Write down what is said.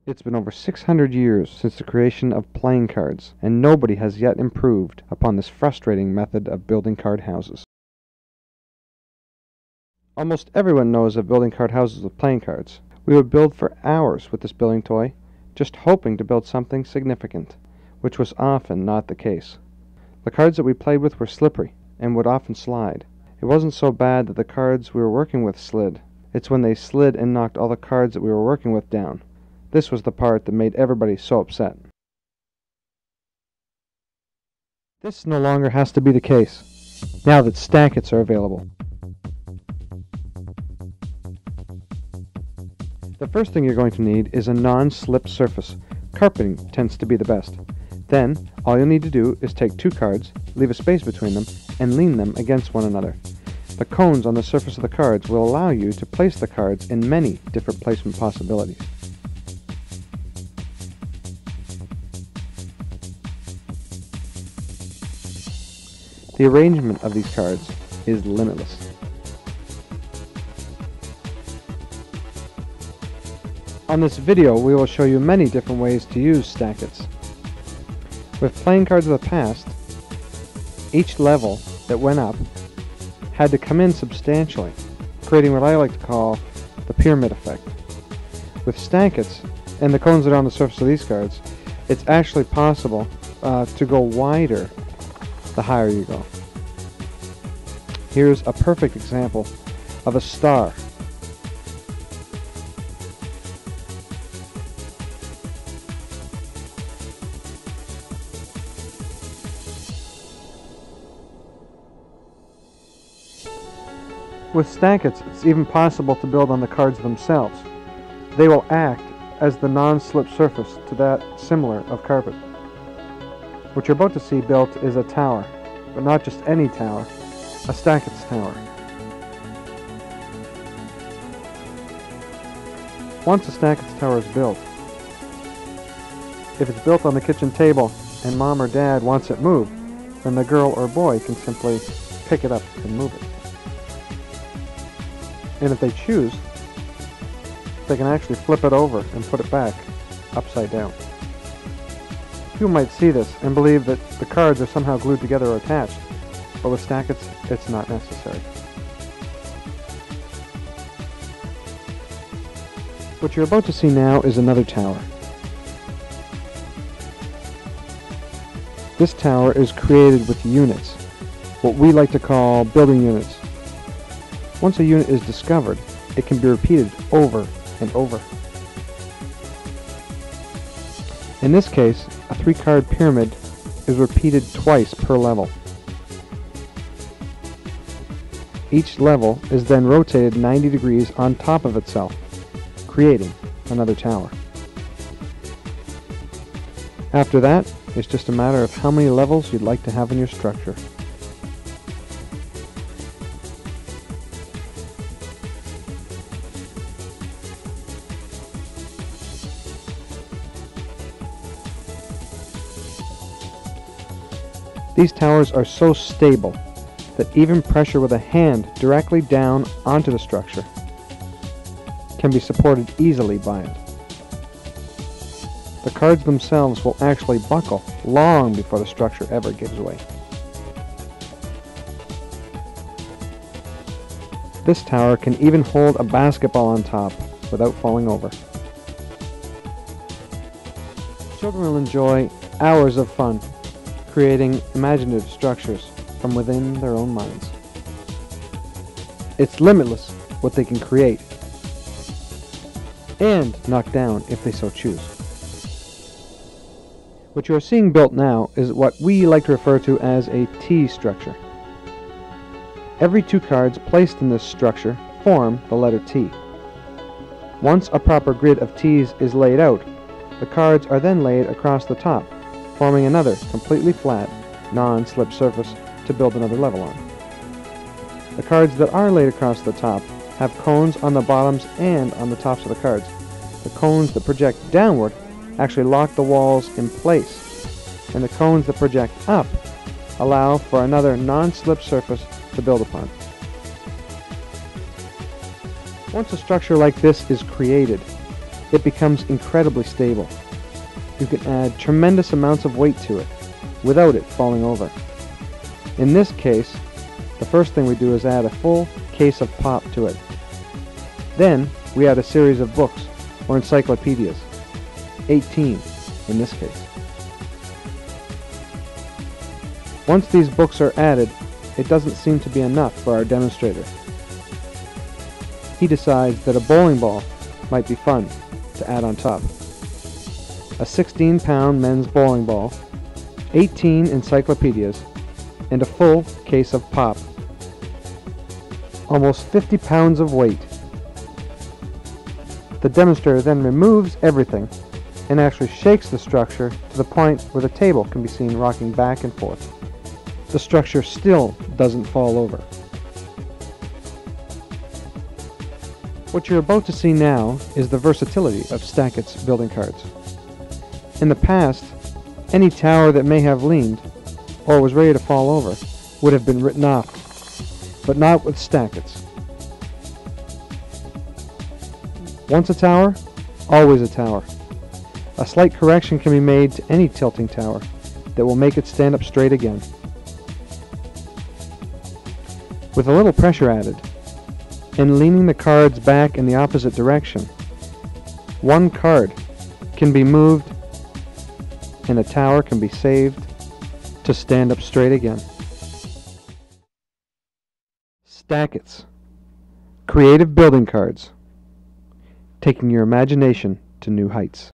It's been over 600 years since the creation of playing cards, and nobody has yet improved upon this frustrating method of building card houses. Almost everyone knows of building card houses with playing cards. We would build for hours with this building toy, just hoping to build something significant, which was often not the case. The cards that we played with were slippery and would often slide. It wasn't so bad that the cards we were working with slid. It's when they slid and knocked all the cards that we were working with down. This was the part that made everybody so upset. This no longer has to be the case, now that Stak-Its are available. The first thing you're going to need is a non-slip surface. Carpeting tends to be the best. Then, all you'll need to do is take two cards, leave a space between them, and lean them against one another. The cones on the surface of the cards will allow you to place the cards in many different placement possibilities. The arrangement of these cards is limitless. On this video, we will show you many different ways to use Stak-Its. With playing cards of the past, each level that went up had to come in substantially, creating what I like to call the pyramid effect. With Stak-Its and the cones that are on the surface of these cards, it's actually possible to go wider the higher you go. Here's a perfect example of a star. With Stak-Its, it's even possible to build on the cards themselves. They will act as the non-slip surface to that similar of carpet. What you're about to see built is a tower, but not just any tower, a Stak-Its tower. Once a Stak-Its tower is built, if it's built on the kitchen table and mom or dad wants it moved, then the girl or boy can simply pick it up and move it. And if they choose, they can actually flip it over and put it back upside down. People might see this and believe that the cards are somehow glued together or attached, but with Stak-Its, it's not necessary. What you're about to see now is another tower. This tower is created with units, what we like to call building units. Once a unit is discovered, it can be repeated over and over. In this case, a 3-card pyramid is repeated twice per level. Each level is then rotated 90 degrees on top of itself, creating another tower. After that, it's just a matter of how many levels you'd like to have in your structure. These towers are so stable that even pressure with a hand directly down onto the structure can be supported easily by it. The cards themselves will actually buckle long before the structure ever gives way. This tower can even hold a basketball on top without falling over. Children will enjoy hours of fun creating imaginative structures from within their own minds. It's limitless what they can create and knock down if they so choose. What you are seeing built now is what we like to refer to as a T structure. Every 2 cards placed in this structure form the letter T. Once a proper grid of T's is laid out, the cards are then laid across the top, forming another completely flat, non-slip surface to build another level on. The cards that are laid across the top have cones on the bottoms and on the tops of the cards. The cones that project downward actually lock the walls in place, and the cones that project up allow for another non-slip surface to build upon. Once a structure like this is created, it becomes incredibly stable. You can add tremendous amounts of weight to it without it falling over. In this case, the first thing we do is add a full case of pop to it. Then we add a series of books or encyclopedias, 18 in this case. Once these books are added, it doesn't seem to be enough for our demonstrator. He decides that a bowling ball might be fun to add on top. A 16-pound men's bowling ball, 18 encyclopedias, and a full case of pop. Almost 50 pounds of weight. The demonstrator then removes everything and actually shakes the structure to the point where the table can be seen rocking back and forth. The structure still doesn't fall over. What you're about to see now is the versatility of Stak-Its building cards. In the past, any tower that may have leaned or was ready to fall over would have been written off, but not with Stak-Its. Once a tower, always a tower. A slight correction can be made to any tilting tower that will make it stand up straight again. With a little pressure added, and leaning the cards back in the opposite direction, one card can be moved and the tower can be saved to stand up straight again. Stak-Its. Creative building cards, taking your imagination to new heights.